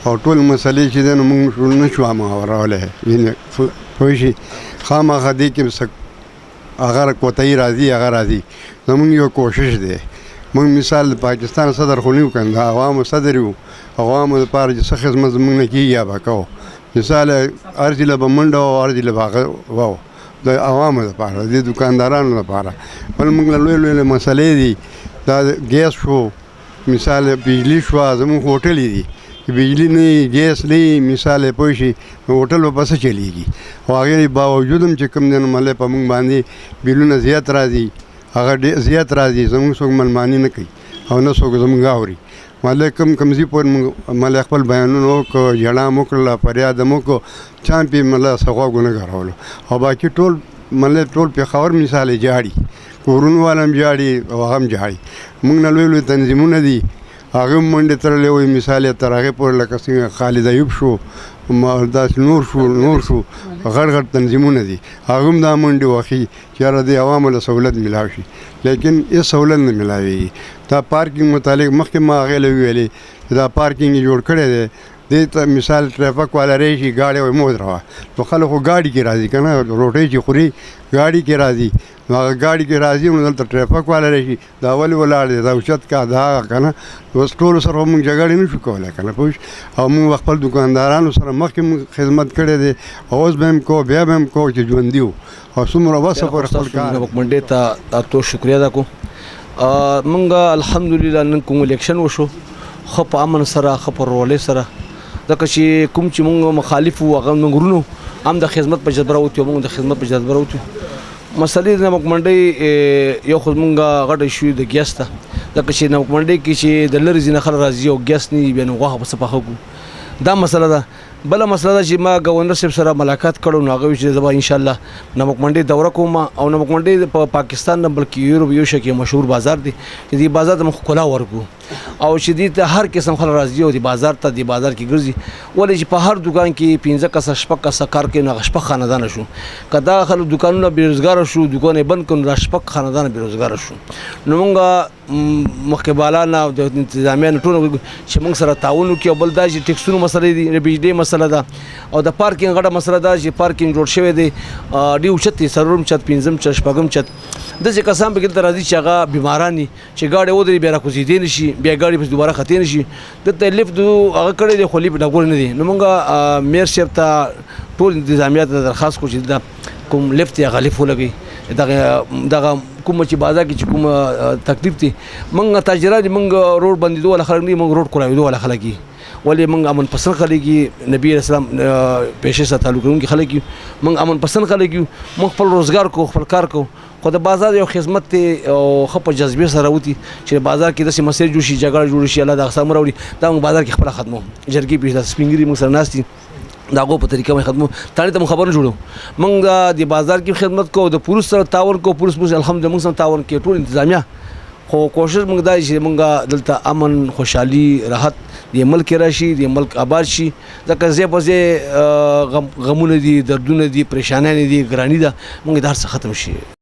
او ټول مسلې چې دی نو موږ نه شو هورولی پوه شي خامخا دې کې هغه کوتاهي راځي هغه راځي زموږ یو کوشش دی موږ مثال د پاکستان صدر خو نه یو کنه د عوامو صدر یو عوامو دپاره چې څه خدمت زموږ نه کېږي یا به کوو مثال هر ځله به منډه وه هر ځله به هغه وو د عوامو دپاره د دکاندارانو دپاره بل موږ له لوی لوی مسلې دي دا ګیس شو مثال بجلی شوه زموږ هوټلې دي چې بجلی نه وي ګیس نه وي مثال پوه شي نو هوټل به څه چلېږي خو هغې باوجود هم چې کوم دی نو ملې په موږ باندې بیلونه زیات راځي هغه ډېر زیات راځي زموږ څوک منماني نه کوي او نه څوک زموږ اوري ملې کوم ځای پورې موږ ملې خپل بیانونه وکړو ژړا م وکړله فریاد م وکړو چا هم پرې مله څه غوږ ونه کارولو او باقي ټول ملې ټول پېښور مثال جاړي کورونو والا هم جاړي او هغه هم جاړي موږ نه لوی لوی تنظیمونه دي هغه هم منډې تړلې وي مثال یې تر هغې پورې لکه څنګه خالد ایوب شو داسې نور شو غټ غټ تنظیمونه دي هغه هم دا منډې وښي چې یاره دې عوامو له سهولت میلاو شي لیکن هېڅ سهولت نه میلاوېږي دا پارکینګ متعلق مخکې ما هغې له وویلې چې دا پارکینګ یې جوړ کړی دی دې ته مثال ټرافیک والا راشي ګاډی وایي مه ودروه نو خلک خو ګاډي کې راځي که نه روټۍ چې خوري ګاډي کې راځي نو هغه ګاډي کې راځي نو دلته ټرافیک والا راشي دا ولې ولاړ دی دا اوچت کا دا هغه که نه اوس ټولو سره موږ جګړې نه شو کولی که نه پوه او موږ خپل دکاندارانو سره مخکې موږ خدمت کړی دی اوس به هم کوو بیا به هم کوو چې ژوندي وو او څومره وسه پورې خپل کار منډې ته تو شکریه ادا کوو موږ الحمدلله نن کوم الیکشن وشو ښه په امن سره ښه په ورورولۍ سره ځکه چې کوم چې موږ مخالف وو هغه موږ ورونو هم د خدمت په جذبه راوتي موږ د خدمت په جذبه راوتي مسلې د نمک منډۍ یو خو موږ غټه شوي د ګیس ته ځکه چې نمک منډۍ کې چې د لرې ځینې خلک راځي او ګیس نه وي بیا نو غوښه په څه پخه کړو دا مسله ده بله مسله ده چې ما ګورنر صاحب سره ملاقات کړو نو هغه وایي چې زه به انشاءالله نمک منډۍ دوره کوم او نمک منډۍ په پاکستان نه بلکې یورپ یو شکل مشهور بازار دی چې دې بازار ته موږ ښکلا ورکړو او چې دې ته هر قسم خلک راځي او دې بازار ته دې بازار کې ګرځي ولې چې په هر دکان کې 15 کسه شپږ کسه کار کوي نو هغه شپږ خاندانه شو که دا خلک دکانونه بېروزګاره شو دکان یې بند کړو دا شپږ خاندانه بېروزګاره شو نو موږ مخکې بالا نه د انتظامیه نه ټول چې موږ سره تعاون وکړي او بل دا چې ټکسونو مسلې دي د بجلۍ مسله ده او د پارکینګ غټه مسله ده چې پارکینګ جوړ شوی دی ډېر اوچت دی څلورم چت پنځم چت شپږم چت داسې کسان پکې دلته راځي چې هغه بیماران دي چې ګاډی ودرېږي بیا راکوزېدی نه شي بیا ګاډي پسې دوباره ختې نه شي دلته لیفټ هغه کړی دی خو لیفټ ډګور نه دی نو موږ میر صاحب ته ټول انتظامیه ته درخواست کړو چې دا کوم لیفټ دی هغه لیفټ ولګوي دغه کومه چې بازار کې چې کومه تکلیف دی موږ تاجران دي موږ روډ بندېدو والا خلک نه موږ روډ کولاوېدو والا خلک یو ولې موږ امن پسند خلک یو نبي اسلام پیشې سره تعلق لرونکي خلک یو موږ امن پسند خلک یو موږ خپل روزګار کوو خپل کار کوو خو د بازار یو خدمت دی او ښه په جذبې سره راوتي چې بازار کې داسې مسایل جوړ شي جګړه جوړ شي الله د اقسام راوړي دا موږ بازار کې خپله ختمو جرګې پیش دا سپین ږیري موږ سره ناست دي د هغو په طریقه باندې ختمو تاڼې ته موږ خبر نه جوړو موږ د بازار کې خدمت کوو د پولیس سره تعاون کوو پولیس الحمدلله موږ سره تعاون کوي ټول انتظامیه خو کوشش موږ دا چې موږ دلته امن خوشحالي راحت د ملک راشي د ملک آباد شي ځکه ځای په ځای غمونه دي دردونه دي پریشانیانې دي ګراني ده موږ دا هر څه ختم شي